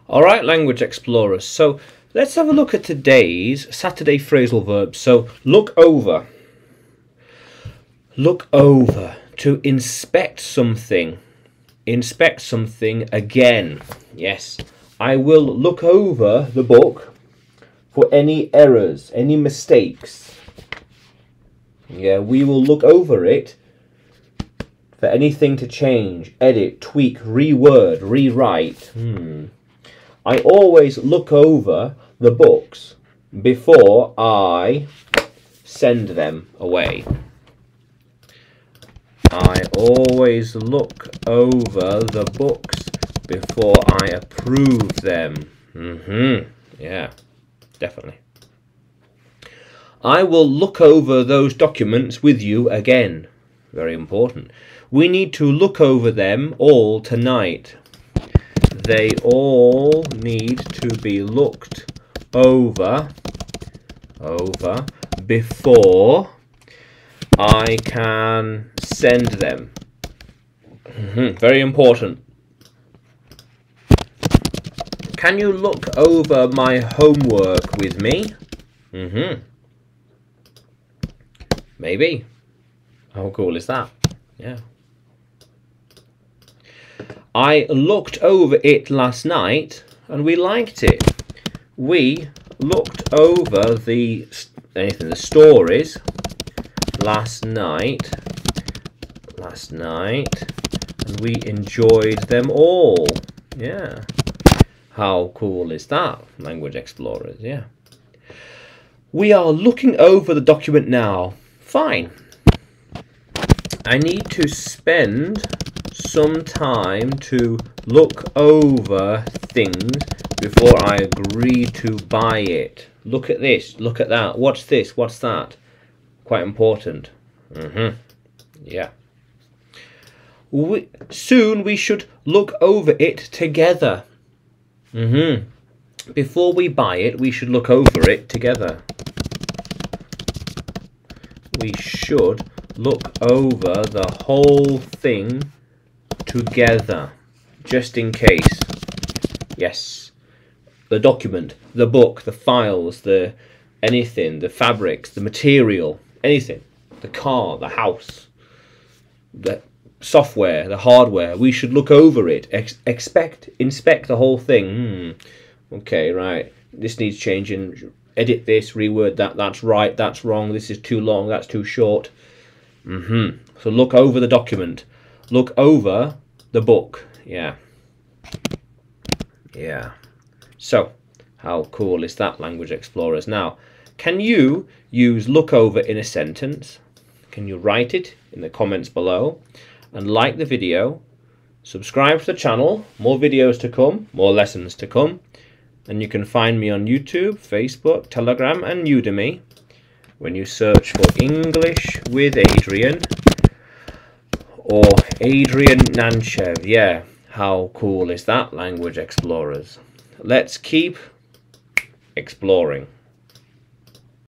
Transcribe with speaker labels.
Speaker 1: Alright, language explorers, so let's have a look at today's Saturday phrasal verbs. So look over. Look over. To inspect something. Inspect something again. Yes, I will look over the book for any errors, any mistakes. Yeah, we will look over it for anything to change, edit, tweak, reword, rewrite. I always look over the books before I send them away. I always look over the books before I approve them. Yeah, definitely. I will look over those documents with you again. Very important. We need to look over them all tonight. They all need to be looked over before I can send them. Very important. Can you look over my homework with me? Maybe. How cool is that? Yeah. I looked over it last night and we liked it. We looked over the stories last night, and we enjoyed them all. Yeah. How cool is that, language explorers? Yeah. We are looking over the document now. Fine. I need to spend some time to look over things before I agree to buy it. Look at this, look at that. What's this? What's that? Quite important. Yeah. Soon we should look over it together. Before we buy it, we should look over it together. We should look over the whole thing together, just in case. Yes. The document, the book, the files, the anything, the fabrics, the material, anything. The car, the house, the software, the hardware. We should look over it. Inspect the whole thing. Okay, right. This needs changing. Edit this, reword that. That's right, that's wrong. This is too long, that's too short. So look over the document. Look over the book. Yeah. Yeah. So, how cool is that, language explorers? Now, can you use look over in a sentence? Can you write it in the comments below? And like the video. Subscribe to the channel. More videos to come. More lessons to come. And you can find me on YouTube, Facebook, Telegram and Udemy. When you search for English with Adrian or Adrian Nanchev. Yeah, how cool is that, language explorers? Let's keep exploring.